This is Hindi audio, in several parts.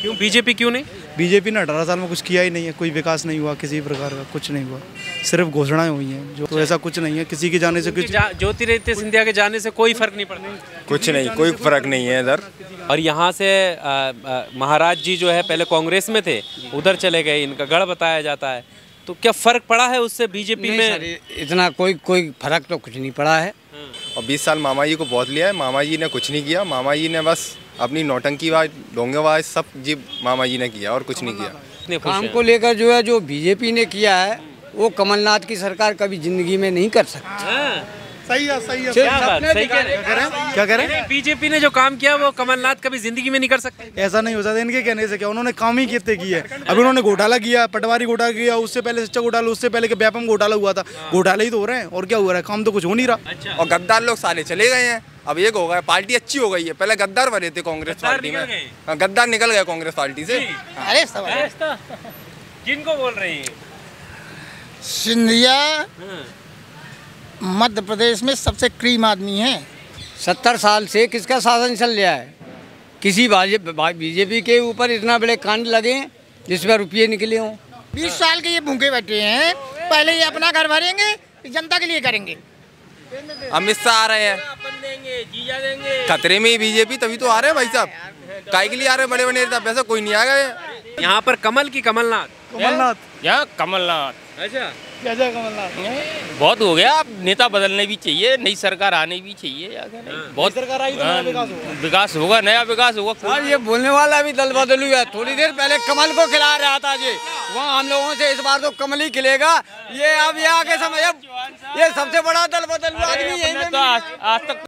क्यों बीजेपी क्यों नहीं? बीजेपी ने 18 साल में कुछ किया ही नहीं है, कोई विकास नहीं हुआ, किसी प्रकार का कुछ नहीं हुआ, सिर्फ घोषणाएं हुई हैं। जो तो ऐसा कुछ नहीं है, किसी के जाने से कुछ ज्योतिरादित्य सिंधिया के जाने से कोई फर्क नहीं पड़ता? कुछ नहीं, कोई फर्क नहीं है इधर। और यहाँ से महाराज जी जो है पहले कांग्रेस में थे, उधर चले गए, इनका गढ़ बताया जाता है, तो क्या फर्क पड़ा है उससे बीजेपी में? सर, इतना कोई फर्क तो कुछ नहीं पड़ा है। और 20 साल मामा जी को बहुत लिया है, मामा जी ने कुछ नहीं किया। मामा जी ने बस अपनी नौटंकीबाज, ढोंगेबाज सब जी मामा जी ने किया और कुछ नहीं किया। काम को लेकर जो है जो बीजेपी ने किया है वो कमलनाथ की सरकार कभी जिंदगी में नहीं कर सकती। सही है, सही है। क्या कह रहे हैं? बीजेपी ने जो काम किया वो कमलनाथ कभी जिंदगी में नहीं कर सकते। ऐसा नहीं हो सकता इनके कहने से, क्या उन्होंने काम ही कितने किए हैं। अभी उन्होंने घोटाला किया, पटवारी घोटाला किया, उससे पहले सच्चा घोटाला, उससे पहले के व्यापम घोटाला हुआ था। घोटाले ही तो हो रहे हैं और क्या हो रहा है, काम तो कुछ हो नहीं रहा। और गद्दार लोग साले चले गए हैं, अब एक हो गया, पार्टी अच्छी हो गई है। पहले गद्दार बने थे कांग्रेस पार्टी में, गद्दार निकल गए कांग्रेस पार्टी से। अरे किनको बोल रहे हैं? सिंधिया मध्य प्रदेश में सबसे क्रीम आदमी है। 70 साल से किसका शासन चल रहा है? किसी बीजेपी के ऊपर इतना बड़े कांड लगे जिस पर रुपये निकले हों। 20 साल के ये भूखे बैठे हैं, पहले ये अपना घर भरेंगे, जनता के लिए करेंगे। अमित शाह आ रहे हैं, जीजा देंगे। खतरे में ही बीजेपी, तभी तो आ रहे हैं भाई साहब। काय के लिए आ रहे हैं बड़े बड़े नेता? वैसा कोई नहीं आ गए यहाँ पर। कमल की कमलनाथ? कमलनाथ। अच्छा, कैसा कमलनाथ? बहुत हो गया, अब नेता बदलने भी चाहिए, नई सरकार आने भी चाहिए। बहुत सरकार आई तो विकास होगा, नया विकास होगा। सर ये बोलने वाला भी दल बदल हुआ। थोड़ी देर पहले कमल को खिला रहा था जी, वहाँ हम लोगों से इस बार तो कमल ही खिलेगा। ये अब ये आगे समय, ये सबसे बड़ा दल बदल हुआ आदमी यही में। आज तक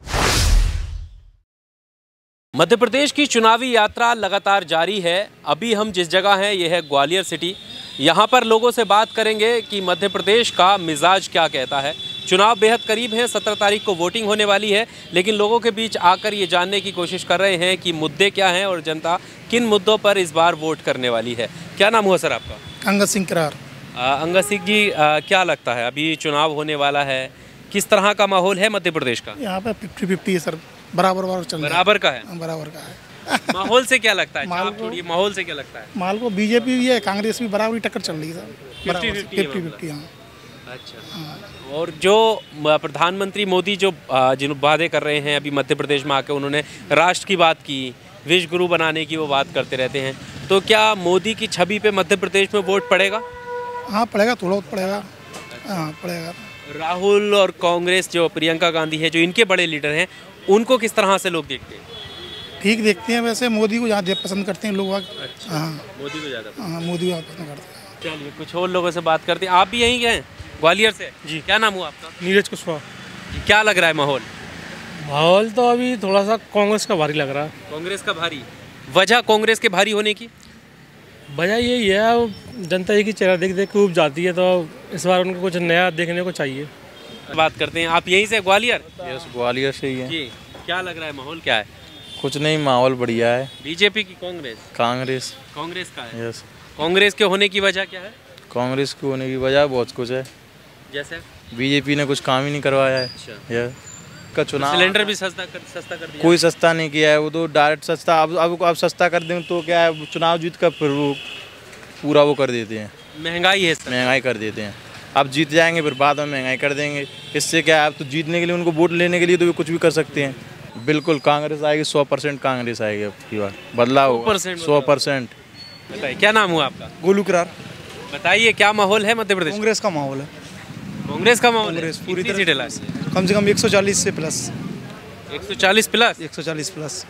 मध्य प्रदेश की चुनावी यात्रा लगातार जारी है। अभी हम जिस जगह हैं ये है ग्वालियर सिटी। यहाँ पर लोगों से बात करेंगे कि मध्य प्रदेश का मिजाज क्या कहता है। चुनाव बेहद करीब हैं, 17 तारीख को वोटिंग होने वाली है, लेकिन लोगों के बीच आकर ये जानने की कोशिश कर रहे हैं कि मुद्दे क्या हैं और जनता किन मुद्दों पर इस बार वोट करने वाली है। क्या नाम हुआ सर आपका? अंगद सिंह करार। अंगद सिंह जी, क्या लगता है अभी चुनाव होने वाला है, किस तरह का माहौल है मध्य प्रदेश का? यहाँ पे 50-50 है सर, बराबर चल रहा है। बराबर का है? बराबर का है। माहौल से क्या लगता है? माहौल से क्या लगता है? माल को बीजेपी भी है, कांग्रेस भी बराबरी टक्कर चल रही है सर। 50-50। अच्छा। और जो प्रधानमंत्री मोदी जो जिन वादे कर रहे हैं अभी मध्य प्रदेश में आकर, उन्होंने राष्ट्र की बात की, विश्व गुरु बनाने की वो बात करते रहते हैं, तो क्या मोदी की छवि पे मध्य प्रदेश में वोट पड़ेगा? हाँ पड़ेगा, थोड़ा बहुत पड़ेगा। हाँ पड़ेगा। राहुल और कांग्रेस जो प्रियंका गांधी है, जो इनके बड़े लीडर हैं, उनको किस तरह से लोग देखते हैं? ठीक देखते हैं, वैसे मोदी को ज़्यादा पसंद करते हैं लोग। अच्छा, हाँ, मोदी को ज़्यादा? हाँ, मोदी को पसंद करते हैं। चलिए कुछ और लोगों से बात करते हैं। आप भी यहीं हैं ग्वालियर से? जी। क्या नाम हुआ आपका? नीरज कुशवाहा। क्या लग रहा है माहौल? माहौल तो अभी थोड़ा सा कांग्रेस का भारी लग रहा है। कांग्रेस का भारी? वजह कांग्रेस के भारी होने की? वजह यही है, जनता एक ही चेहरा देख देख के उब जाती है, तो इस बार उनको कुछ नया देखने को चाहिए। बात करते हैं। आप यहीं से ग्वालियर? यस, ग्वालियर से ही है जी। क्या लग रहा है माहौल क्या है? कुछ नहीं, माहौल बढ़िया है। बीजेपी की कांग्रेस? कांग्रेस। कांग्रेस का है? यस। कांग्रेस के होने की वजह क्या है? कांग्रेस के होने की वजह बहुत कुछ है। जैसे बीजेपी ने कुछ काम ही नहीं करवाया है। अच्छा। यस। का चुनाव सिलेंडर भी सस्ता कर दिया? कोई सस्ता नहीं किया है, वो तो डायरेक्ट सस्ता। अब सस्ता कर दें तो क्या है, चुनाव जीत कर फिर वो पूरा वो कर देते हैं। महंगाई है, महंगाई कर देते हैं। अब जीत जाएंगे फिर बाद में महंगाई कर देंगे। इससे क्या है, अब तो जीतने के लिए, उनको वोट लेने के लिए तो कुछ भी कर सकते हैं। बिल्कुल कांग्रेस आएगी, 100% कांग्रेस आएगी अब की बार, बदलाव होगा 100%। बताइए क्या नाम हुआ आपका? गोलू करार। बताइए क्या माहौल है मध्य प्रदेश? कांग्रेस का माहौल है। कांग्रेस का माहौल? कांग्रेस पूरी तरह सीटें लाए? कम से कम 140 से प्लस। 140 प्लस? 140 प्लस।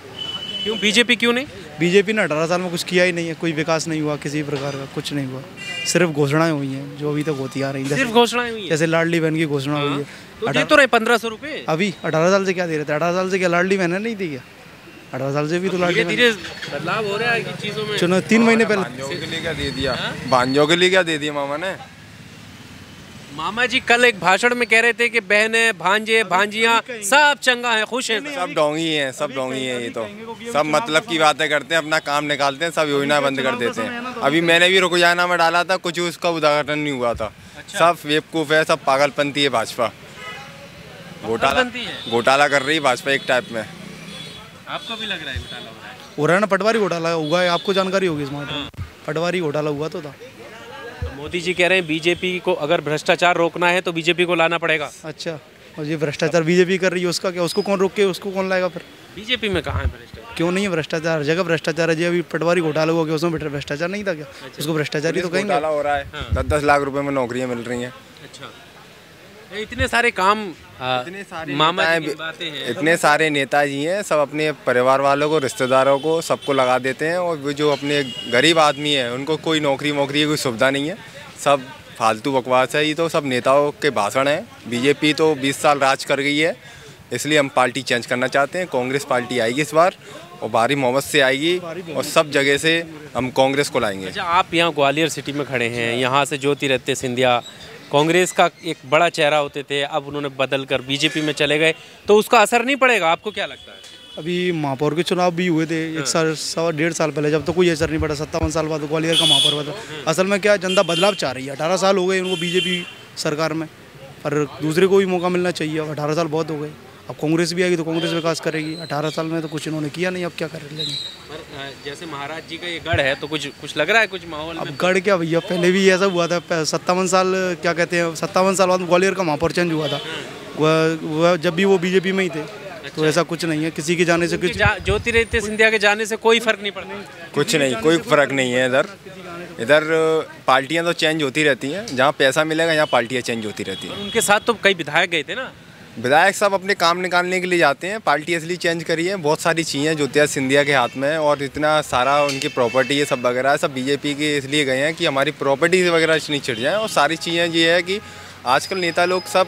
क्यों बीजेपी क्यों नहीं? बीजेपी ने 18 साल में कुछ किया ही नहीं है, कोई विकास नहीं हुआ, किसी प्रकार का कुछ नहीं हुआ, सिर्फ घोषणाएं हुई हैं जो अभी तक होती आ रही हैं। सिर्फ घोषणाएं हुई हैं? जैसे लाडली बहन की घोषणा हुई है। तो दे तो रहे 1500 रुपए। अभी 18 साल से क्या दे रहे थे? 18 साल से क्या लाडली बहन नहीं थी क्या? 18 साल से भी तो लाडली धीरे बदलाव हो रहा है चीजों में। चलो 3 महीने पहले भांजों के लिए क्या दे दिया? भांजों के लिए क्या दे दिया मामा ने? मामा जी कल एक भाषण में कह रहे थे कि बहनें, भांजे, भांजियां सब चंगा है, खुश हैं। सब डोंगी हैं, सब डोंगी हैं। ये तो सब मतलब की बातें करते हैं, अपना काम निकालते हैं, सब योजना बंद कर देते हैं। अभी मैंने भी रुकजाना में डाला था, कुछ उसका उद्घाटन नहीं हुआ था। सब बेवकूफ़ है, सब पागलपंती है भाजपा। घोटाला कर रही है भाजपा एक टाइप में। आपको भी लग रहा है घोटाला हो रहा है? हो रहा है ना, पटवारी घोटाला हुआ है, आपको जानकारी होगी इस मामले में। पटवारी घोटाला हुआ तो था। मोदी जी कह रहे हैं बीजेपी को अगर भ्रष्टाचार रोकना है तो बीजेपी को लाना पड़ेगा। अच्छा, और ये भ्रष्टाचार बीजेपी कर रही है, उसका क्या, उसको कौन रोके, उसको कौन लाएगा फिर? बीजेपी में कहाँ है भ्रष्टाचार? क्यों नहीं है भ्रष्टाचार? हर जगह भ्रष्टाचार है जी। अभी पटवारी घोटाला हुआ, उसमें भ्रष्टाचार नहीं था क्या? उसको भ्रष्टाचारी तो कहेंगे। घोटाला हो रहा है, 10-10 लाख रुपए में नौकरियां मिल रही हैं। अच्छा, इतने सारे काम मामा जी गिनवाते हैं। इतने सारे नेताजी हैं, सब अपने परिवार वालों को, रिश्तेदारों को, सबको लगा देते हैं, और वो जो अपने गरीब आदमी है उनको कोई नौकरी की कोई सुविधा नहीं है। सब फालतू बकवास है, ये तो सब नेताओं के भाषण हैं। बीजेपी तो 20 साल राज कर गई है, इसलिए हम पार्टी चेंज करना चाहते हैं। कांग्रेस पार्टी आएगी इस बार, और भारी मोहब्बत से आएगी, और सब जगह से हम कांग्रेस को लाएंगे। अच्छा, आप यहाँ ग्वालियर सिटी में खड़े हैं, यहाँ से ज्योतिरादित्य सिंधिया कांग्रेस का एक बड़ा चेहरा होते थे, अब उन्होंने बदल कर बीजेपी में चले गए, तो उसका असर नहीं पड़ेगा? आपको क्या लगता है? अभी महापौर के चुनाव भी हुए थे 1.5 साल पहले, जब तो कोई असर नहीं पड़ा। 57 साल बाद ग्वालियर का महापौर हुआ था। असल में क्या है, जनता बदलाव चाह रही है। 18 साल हो गए उनको बीजेपी सरकार में, पर दूसरे को भी मौका मिलना चाहिए। 18 साल बहुत हो गए, अब कांग्रेस भी आएगी तो कांग्रेस विकास करेगी। 18 साल में तो कुछ इन्होंने किया नहीं, अब क्या कर लेंगे? जैसे महाराज जी का ये गढ़ है, तो कुछ लग रहा है कुछ माहौल में? अब गढ़ क्या भैया, पहले भी ऐसा हुआ था। 57 साल क्या कहते हैं, 57 साल बाद ग्वालियर का महापौर चेंज हुआ था। वह जब भी वो बीजेपी में ही थे। तो ऐसा कुछ नहीं है, किसी के जाने से कुछ। ज्योतिरादित्य सिंधिया के जाने से कोई फर्क नहीं पड़ता? कुछ नहीं, कोई फर्क नहीं है। इधर पार्टियां तो चेंज होती रहती हैं, जहाँ पैसा मिलेगा यहाँ पार्टियां चेंज होती रहती हैं। उनके साथ तो कई विधायक गए थे ना? विधायक सब अपने काम निकालने के लिए जाते हैं, पार्टी इसलिए चेंज करी है। बहुत सारी चीज़ें ज्योतिरादित्य सिंधिया के हाथ में है, और इतना सारा उनकी प्रॉपर्टी ये सब वगैरह सब बीजेपी के इसलिए गए हैं कि हमारी प्रॉपर्टी वगैरह नहीं छिड़ जाए। और सारी चीज़ें ये है कि आजकल नेता लोग सब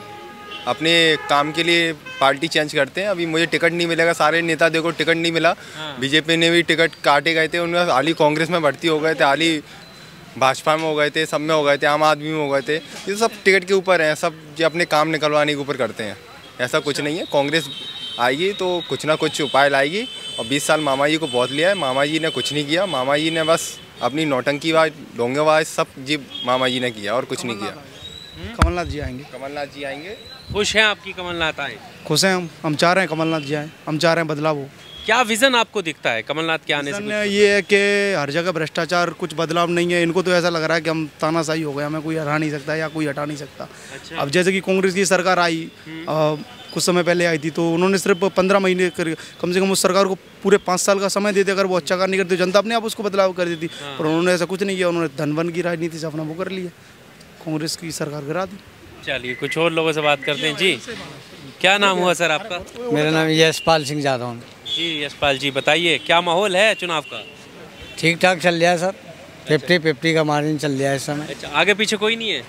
अपने काम के लिए पार्टी चेंज करते हैं। अभी मुझे टिकट नहीं मिलेगा, सारे नेता देखो टिकट नहीं मिला। बीजेपी ने भी टिकट काटे गए थे, उनमें हाल ही कांग्रेस में भर्ती हो गए थे, हाल ही भाजपा में हो गए थे, सब में हो गए थे, आम आदमी में हो गए थे। ये सब टिकट के ऊपर हैं, सब जो अपने काम निकलवाने के ऊपर करते हैं। ऐसा कुछ नहीं है। कांग्रेस आएगी तो कुछ ना कुछ उपाय लाएगी। और 20 साल मामा जी को बहुत लिया है, मामा जी ने कुछ नहीं किया। मामा जी ने बस अपनी नौटंकीबाज, ढोंगेबाज सब जी मामा जी ने किया, और कुछ नहीं किया। कमलनाथ जी आएंगे। कमलनाथ जी आएंगे। खुश हैं आपकी कमलनाथ आए? खुश हैं हम चाह रहे हैं कमलनाथ जी आए, हम चाह रहे हैं बदलाव हो। क्या विजन आपको दिखता है कमलनाथ के आने से? ये है कि हर जगह भ्रष्टाचार, कुछ बदलाव नहीं है। इनको तो ऐसा लग रहा है कि हम तानाशाही हो गए, हमें कोई हरा नहीं सकता या कोई हटा नहीं सकता। अच्छा। अब जैसे कि कांग्रेस की सरकार आई, कुछ समय पहले आई थी, तो उन्होंने सिर्फ 15 महीने कम से कम उस सरकार को पूरे 5 साल का समय देते। अगर वो अच्छा कार्य नहीं करती, जनता अपने आप उसको बदलाव कर देती। पर उन्होंने ऐसा कुछ नहीं किया। उन्होंने धनवन की राजनीति से अपना वो कर लिया, कांग्रेस की सरकार गिरा दी। चलिए कुछ और लोगों से बात करते हैं। जी, क्या नाम हुआ सर आपका? मेरा नाम यशपाल सिंह यादव। जी यशपाल जी, बताइए क्या माहौल है चुनाव का? ठीक ठाक चल रहा है सर, 50-50 का मार्जिन चल रहा है इस समय। अच्छा, आगे पीछे कोई नहीं है?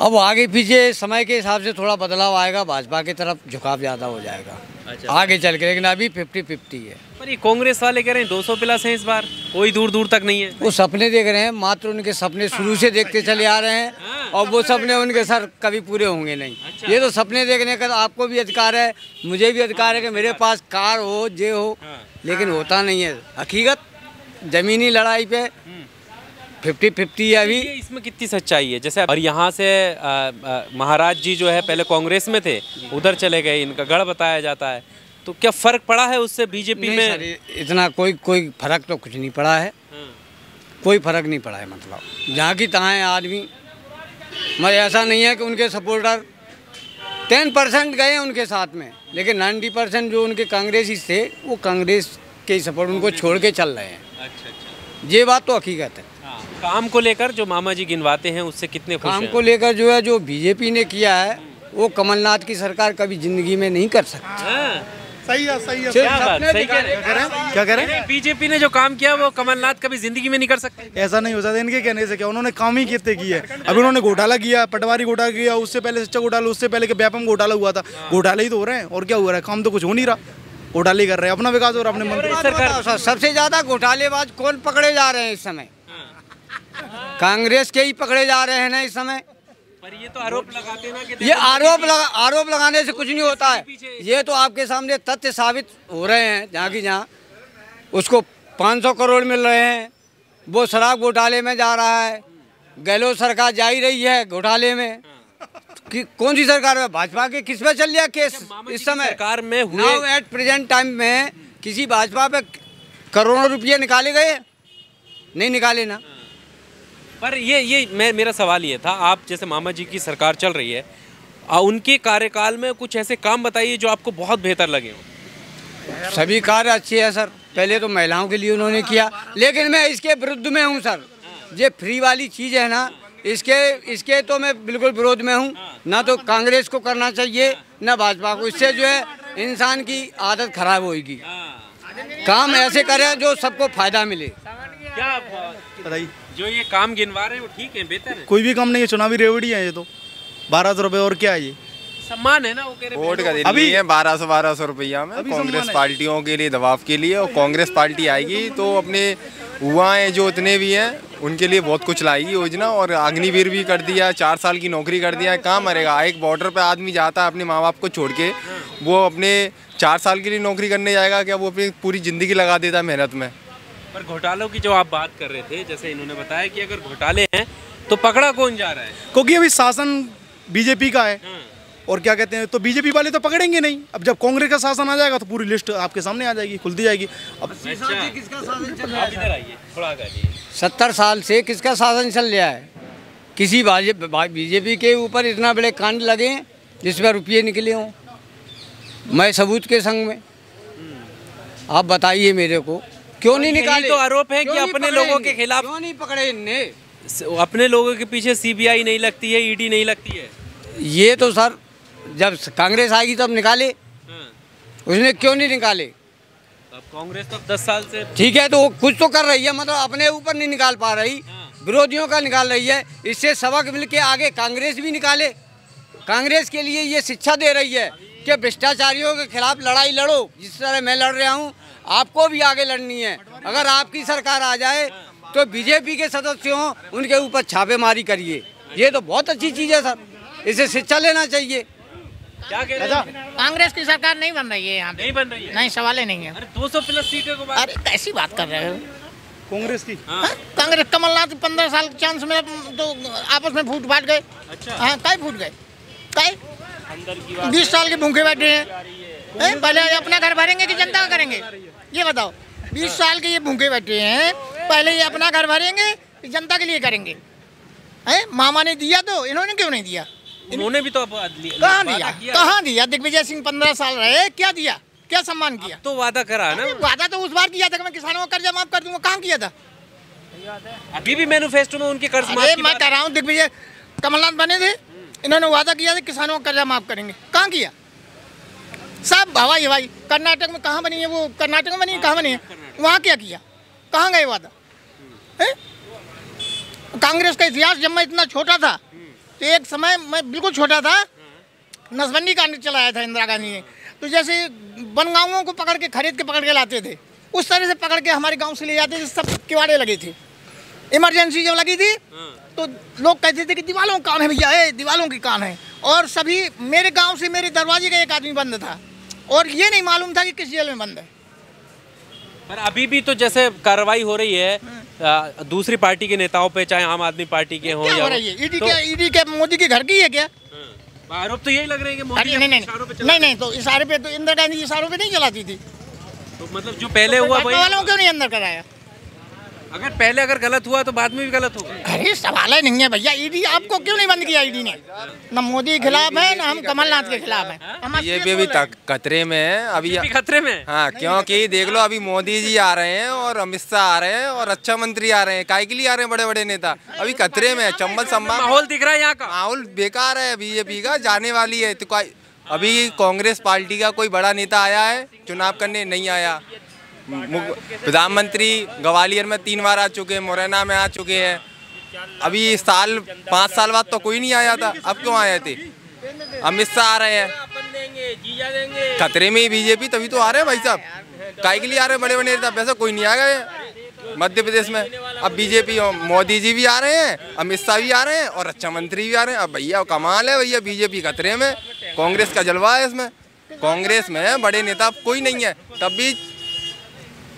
अब आगे पीछे समय के हिसाब से थोड़ा बदलाव आएगा, भाजपा की तरफ झुकाव ज़्यादा हो जाएगा। अच्छा। आगे चल के, लेकिन अभी 50-50 है। पर ये कांग्रेस वाले कह रहे हैं 200 प्लस हैं इस बार, कोई दूर दूर तक नहीं है। वो सपने देख रहे हैं, मात्र उनके सपने शुरू से देखते चले आ रहे हैं, और वो सपने उनके सर कभी पूरे होंगे नहीं। अच्छा। ये तो सपने देखने का आपको भी अधिकार है, मुझे भी अधिकार है कि मेरे पास कार हो, जे हो, लेकिन होता नहीं है। हकीकत जमीनी लड़ाई पे 50-50 है अभी। इसमें कितनी सच्चाई है? जैसे और यहाँ से महाराज जी जो है पहले कांग्रेस में थे, उधर चले गए, इनका गढ़ बताया जाता है, तो क्या फर्क पड़ा है उससे बीजेपी में? सर, इतना कोई फर्क तो कुछ नहीं पड़ा है, कोई फर्क नहीं पड़ा है। मतलब जहाँ की तहाँ है आदमी। मगर ऐसा नहीं है कि उनके सपोर्टर 10% गए उनके साथ में, लेकिन 90% जो उनके कांग्रेसी थे वो कांग्रेस के सपोर्ट उनको छोड़ के चल रहे हैं। अच्छा। ये बात तो हकीकत है। काम को लेकर जो मामा जी गिनवाते हैं उससे कितने खुश हैं? काम को लेकर जो है, जो बीजेपी ने किया है वो कमलनाथ की सरकार कभी जिंदगी में नहीं कर सकती। सही है, सही है। सही कह रहे हैं। बीजेपी ने जो काम किया वो कमलनाथ कभी जिंदगी में नहीं कर सकते। ऐसा नहीं हो सकता इनके कहने से। क्या उन्होंने काम ही कितने किए हैं। अभी उन्होंने घोटाला किया, पटवारी घोटाला किया, उससे पहले सच्चा घोटाला, उससे पहले के व्यापम घोटाला हुआ था। घोटाले ही तो हो रहे हैं, और क्या हो रहा है? काम तो कुछ हो नहीं रहा, घोटाले कर रहे हैं, अपना विकास और अपने मंत्री। सरकार सबसे ज्यादा घोटालेबाज कौन पकड़े जा रहे हैं इस समय? कांग्रेस के ही पकड़े जा रहे हैं ना इस समय। पर ये तो आरोप लगाते हैं ना कि ये आरोप लगाने से कुछ नहीं होता है। ये तो आपके सामने तथ्य साबित हो रहे हैं। जहाँ की जहाँ उसको 500 करोड़ मिल रहे हैं, वो शराब घोटाले में जा रहा है। गहलोत सरकार जा ही रही है घोटाले में। कि कौन सी सरकार है? भाजपा के किस पे चल रहा केस इस समय? सरकार में नाउ एट प्रेजेंट टाइम में किसी भाजपा पे करोड़ों रुपये निकाले गए, नहीं निकाले ना। पर ये मेरा सवाल ये था, आप जैसे मामा जी की सरकार चल रही है, उनके कार्यकाल में कुछ ऐसे काम बताइए जो आपको बहुत बेहतर लगे हो। सभी कार्य अच्छे हैं सर। पहले तो महिलाओं के लिए उन्होंने किया, लेकिन मैं इसके विरुद्ध में हूँ सर। ये फ्री वाली चीज़ है ना, इसके तो मैं बिल्कुल विरोध में हूँ। ना तो कांग्रेस को करना चाहिए ना भाजपा को। इससे जो है इंसान की आदत खराब होगी। काम ऐसे करें जो सबको फायदा मिले। क्या बताइए, जो ये काम गिनवा रहे हैं वो ठीक है, बेहतर है? कोई भी काम नहीं है, चुनावी रेवड़ी है ये तो। 1200 रुपये और क्या है ये? सम्मान है ना, वो कह रहे वोट का दिन अभी है 1200 रुपया में कांग्रेस पार्टियों के लिए, दबाव के लिए। और कांग्रेस पार्टी आएगी तो अपने युवा हैं जो उतने भी हैं उनके लिए बहुत कुछ लाएगी योजना। और अग्निवीर भी कर दिया, 4 साल की नौकरी कर दिया है। कहाँ मरेगा? एक बॉर्डर पे आदमी जाता है अपने माँ बाप को छोड़ के, वो अपने 4 साल के लिए नौकरी करने जाएगा क्या? वो अपनी पूरी ज़िंदगी लगा देता है मेहनत में। पर घोटालों की जो आप बात कर रहे थे, जैसे इन्होंने बताया कि अगर घोटाले हैं तो पकड़ा कौन जा रहा है? क्योंकि अभी शासन बीजेपी का है और क्या कहते हैं, तो बीजेपी वाले तो पकड़ेंगे नहीं। अब जब कांग्रेस का शासन आ जाएगा तो पूरी लिस्ट आपके सामने आ जाएगी, खुलती जाएगी। अब 70 साल से किसका शासन चल रहा है? किसी बीजेपी के ऊपर इतना बड़े कांड लगे हैं जिसमें रुपये निकले हों। मैं सबूत के संग में, आप बताइए मेरे को, क्यों नहीं निकाले? तो आरोप है कि अपने लोगों के खिलाफ क्यों नहीं पकड़े इनने? अपने लोगों के पीछे सीबीआई नहीं लगती है, ईडी नहीं लगती है। ये तो सर जब कांग्रेस आएगी तब निकाले, उसने क्यों नहीं निकाले? अब कांग्रेस तो 10 साल से ठीक है, तो वो कुछ तो कर रही है, मतलब अपने ऊपर नहीं निकाल पा रही, विरोधियों का निकाल रही है। इससे सबक मिल के आगे कांग्रेस भी निकाले। कांग्रेस के लिए ये शिक्षा दे रही है कि भ्रष्टाचारियों के खिलाफ लड़ाई लड़ो। जिस तरह मैं लड़ रहा हूँ आपको भी आगे लड़नी है। अगर आपकी सरकार आ जाए तो बीजेपी के सदस्यों उनके ऊपर छापेमारी करिए। ये तो बहुत अच्छी चीज़ है सर, इसे शिक्षा लेना चाहिए। क्या कह रहे हैं? कांग्रेस की सरकार नहीं बन रही है यहाँ पे। नहीं बन रही है? नहीं, सवाल ही नहीं है। अरे 200 प्लस सीटें को बात। अरे कैसी बात कर रहे हो? कांग्रेस की कांग्रेस कमलनाथ 15 साल के चांस में तो आपस में फूट फाट गए। अच्छा। हाँ, कई फूट गए, कई 20 साल के भूखे बैठे हैं। पहले अपना घर भरेंगे कि जनता का करेंगे? ये बताओ। 20 साल के ये भूखे बैठे हैं, पहले ये अपना घर भरेंगे कि जनता के लिए करेंगे? मामा ने दिया तो इन्होंने क्यों नहीं दिया? उन्होंने भी तो कहाँ दिया? कहाँ दिया? दिग्विजय सिंह 15 साल रहे, क्या दिया? क्या सम्मान किया? तो वादा करा है ना। वादा तो उस बार किया था कि मैं किसानों का कर्जा माफ कर दूंगा। कहाँ किया था? अभी भी मैनिफेस्टो में उनके कर्ज माफ की मैं कह रहा हूँ, दिग्विजय कमलनाथ बने थे, इन्होंने वादा किया था किसानों का कर्जा माफ करेंगे। कहाँ किया? सब हवाई कर्नाटक में कहाँ बनी है? वो कर्नाटक में बनी है, कहाँ बनी है? वहाँ क्या किया? कहाँ गए वादा? कांग्रेस का इतिहास, जब मैं इतना छोटा था तो एक समय मैं बिल्कुल छोटा था, नसबंदी कांड चलाया था इंदिरा गांधी ने। तो जैसे बनगांवों को पकड़ के खरीद के पकड़ के लाते थे, उस तरह से पकड़ के हमारे गांव से ले जाते थे। सब किवाड़े लगे थे। इमरजेंसी जब लगी थी तो लोग कहते थे कि दीवालों का कान है भैया, दीवालों की कान है। और सभी मेरे गाँव से मेरे दरवाजे का एक आदमी बंद था और ये नहीं मालूम था कि किस जेल में बंद है। पर अभी भी तो जैसे कार्रवाई हो रही है दूसरी पार्टी के नेताओं पे, चाहे आम आदमी पार्टी के हों या हो रही है। ईडी के मोदी के घर की है क्या? आरोप तो यही लग रहे हैं कि मोदी नहीं, तो इशारे पे तो इंदिरा गांधी इशारों पे नहीं चलाती थी। तो मतलब जो पहले हुआ वही वालों क्यों नहीं अंदर कराया? अगर गलत हुआ तो बाद में भी गलत होगा। अरे सवाल ही नहीं है भैया। ईडी आपको क्यों नहीं बंद किया? ईडी ने न मोदी के खिलाफ है, न हम कमलनाथ के खिलाफ है। ये भी अभी खतरे में है। अभी खतरे में। हाँ, क्योंकि देख लो अभी मोदी जी आ रहे हैं और अमित शाह आ रहे हैं और रक्षा मंत्री आ रहे हैं। काय के लिए आ रहे हैं बड़े बड़े नेता? अभी खतरे में है। चंबल संभाग माहौल दिख रहा है यहाँ का। माहौल बेकार है। बीजेपी का जाने वाली है। तो अभी कांग्रेस पार्टी का कोई बड़ा नेता आया है चुनाव करने? नहीं आया। प्रधानमंत्री ग्वालियर में 3 बार आ चुके हैं, मुरैना में आ चुके हैं। अभी 5 साल बाद तो कोई नहीं आया था। अब क्यों आए थे? अमित शाह आ रहे हैं। खतरे में ही बीजेपी, तभी तो आ रहे हैं भाई साहब। काय के लिए आ रहे हैं बड़े बड़े नेता? वैसे कोई नहीं आ गए मध्य प्रदेश में। अब बीजेपी, मोदी जी भी आ रहे हैं, अमित शाह भी आ रहे हैं और रक्षा मंत्री भी आ रहे हैं। अब भैया कमाल है भैया, बीजेपी खतरे में। कांग्रेस का जलवा है इसमें। कांग्रेस में बड़े नेता कोई नहीं है। तब भी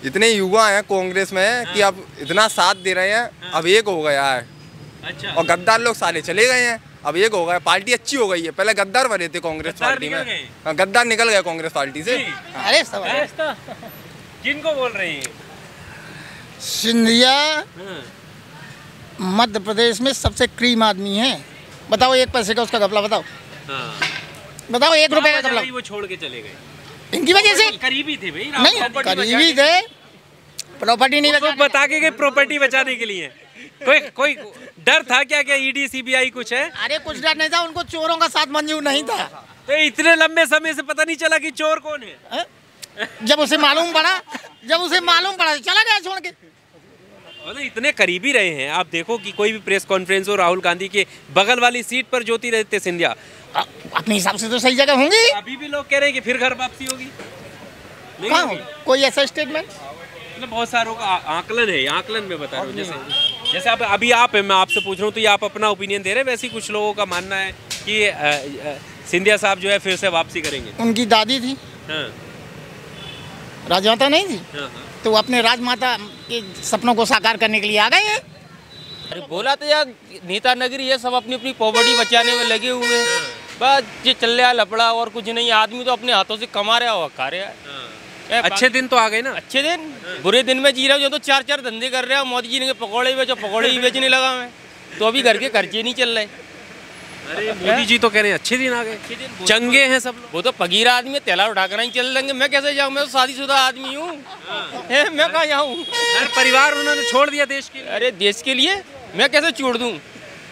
इतने युवा हैं कांग्रेस में कि अब इतना साथ दे रहे हैं। अब एक हो गया है। अच्छा। और गद्दार लोग साले चले गए हैं। अब एक हो गया, पार्टी अच्छी हो गई है। पहले गद्दार बने थे कांग्रेस पार्टी में। गद्दार निकल गए कांग्रेस पार्टी से। अरे किनको बोल रहे हैं? सिंधिया मध्य प्रदेश में सबसे क्रीम आदमी है। बताओ 1 पैसे का उसका घपला बताओ। बताओ 1 रुपए का घपला। वो छोड़ के चले गए इनकी वजह से। करीबी थे भाई, नहीं करीबी थे, प्रॉपर्टी नहीं बचा। बता के प्रॉपर्टी बचाने के लिए कोई डर था क्या? क्या ईडी सीबीआई कुछ है? अरे कुछ डर नहीं था, उनको चोरों का साथ मंजूर नहीं था। तो इतने लंबे समय से पता नहीं चला कि चोर कौन है? जब उसे मालूम पड़ा तो चला गया छोड़ के। मतलब इतने करीबी रहे हैं आप। देखो कि कोई भी प्रेस कॉन्फ्रेंस हो, राहुल गांधी के बगल वाली सीट पर ज्योतिरादित्य सिंधिया अपने हिसाब से तो सही जगह होंगे। अभी भी लोग कह रहे हैं कि फिर घर वापसी होगी। कोई ऐसा स्टेटमेंट? मतलब बहुत सारों का आकलन है, आकलन में बता रहा हूँ। जैसे आप अभी आप है, मैं आपसे पूछ रहा हूँ तो ये आप अपना ओपिनियन दे रहे हैं, वैसे कुछ लोगों का मानना है कि सिंधिया साहब जो है फिर से वापसी करेंगे। उनकी दादी थी, राजमाता नहीं थी, तो वो अपने राजमाता के सपनों को साकार करने के लिए आ गए हैं। अरे बोला तो यार नेता नगरी है, सब अपनी अपनी प्रॉपर्टी बचाने में लगे हुए हैं। बस ये चल रहा लफड़ा और कुछ नहीं। आदमी तो अपने हाथों से कमा रहा हो, खा रहा है। अच्छे दिन तो आ गए ना। अच्छे दिन बुरे दिन में जी रहा हूँ। जो तो 4 धंधे कर रहे हो। मोदी जी ने पकौड़े बेचो, पकौड़े ही बेचने लगा मैं तो। अभी घर के खर्चे नहीं चल रहे। अरे मोदी जी तो कह रहे हैं अच्छे दिन आ गए, चंगे हैं सब लोग। वो तो फकीर आदमी है, तेला उठाकर नहीं चल लेंगे। मैं कैसे जाऊँ? मैं तो शादीशुदा आदमी हूँ, मैं कहाँ जाऊँ? हर परिवार उन्होंने छोड़ दिया देश के लिए। अरे देश के लिए मैं कैसे छोड़ दूँ?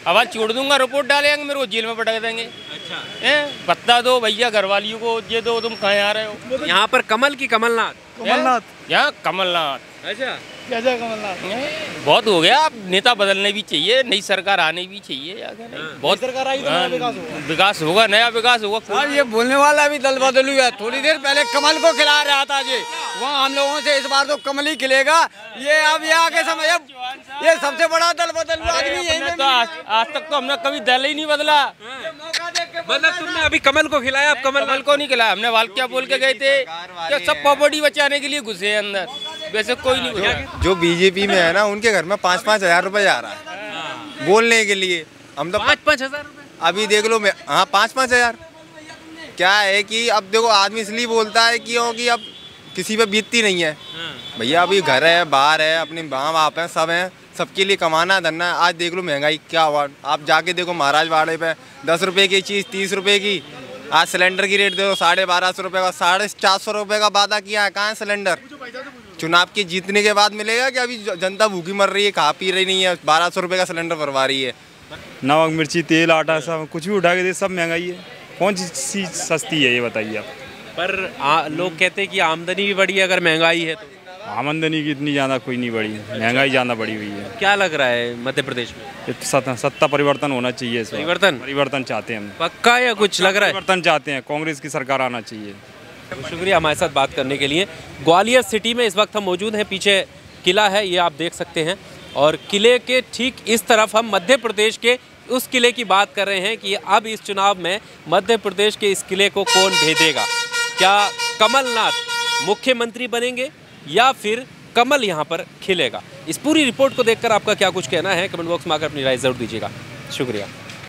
अब आज छोड़ दूंगा, रिपोर्ट डालेंगे, मेरे को जेल में पटक देंगे। अच्छा पत्ता दो भैया घर वालियों को, ये दो, तुम कहाँ आ रहे हो? यहाँ पर कमल की कमलनाथ, यहाँ कमलनाथ। अच्छा कैसे कमलनाथ? बहुत हो गया। अब नेता बदलने भी चाहिए, नई सरकार आने भी चाहिए। बहुत सरकार आई तो विकास होगा, नया विकास होगा। ये बोलने वाला भी दल बदलू है। थोड़ी देर पहले कमल को खिला रहा था जी, वहाँ हम लोगों से इस बार तो कमल ही खिलेगा। ये अब यहाँ के समय ये सबसे बड़ा दल बदलू आदमी है। तो आज तक तो हमने कभी दल ही नहीं बदला। मतलब तुमने अभी कमल को खिलाया? अब कमल को नहीं खिलाया हमने। वाल क्या बोल के गए थे कि सब प्रॉपर्टी बचाने के लिए घुसे हैं अंदर, वैसे कोई नहीं घुसा। जो बीजेपी में है ना, उनके घर में 5-5 हज़ार रुपये आ रहा है बोलने के लिए। हम तो 5-5 हज़ार रुपये अभी देख लो। मैं 5-5 हज़ार क्या है कि अब देखो आदमी इसलिए बोलता है क्योंकि अब किसी पे बीतती नहीं है भैया। अभी घर है, बाहर है, अपने माँ बाप हैं, सब हैं, सबके लिए कमाना धरना है। आज देख लो महंगाई क्या हुआ। आप जाके देखो महाराज वाड़े पे 10 रुपये की चीज़ 30 रुपये की। आज सिलेंडर की रेट देखो 1250 रुपये का, 450 रुपये का वादा किया है। कहाँ है सिलेंडर? चुनाव के जीतने के बाद मिलेगा कि अभी जनता भूखी मर रही है, खा पी रही नहीं है, 1200 रुपये का सिलेंडर भरवा रही है। नमक मिर्ची तेल आटा सब कुछ भी उठा के दे, सब महंगाई है। कौन सी चीज़ सस्ती है ये बताइए आप? पर लोग कहते हैं कि आमदनी भी बढ़ी है अगर महंगाई है तो। आमदनी की इतनी ज़्यादा कोई नहीं बढ़ी, महंगाई ज़्यादा बढ़ी हुई है। क्या लग रहा है मध्य प्रदेश में? सत्ता परिवर्तन होना चाहिए। परिवर्तन चाहते हैं हम। पक्का या कुछ लग रहा है? परिवर्तन चाहते हैं, कांग्रेस की सरकार आना चाहिए। शुक्रिया हमारे साथ बात करने के लिए। ग्वालियर सिटी में इस वक्त हम मौजूद हैं। पीछे किला है, ये आप देख सकते हैं, और किले के ठीक इस तरफ हम मध्य प्रदेश के उस किले की बात कर रहे हैं कि अब इस चुनाव में मध्य प्रदेश के इस किले को कौन भेदेगा। क्या कमलनाथ मुख्यमंत्री बनेंगे या फिर कमल यहाँ पर खिलेगा? इस पूरी रिपोर्ट को देखकर आपका क्या कुछ कहना है? कमेंट बॉक्स में आकर अपनी राय जरूर दीजिएगा। शुक्रिया।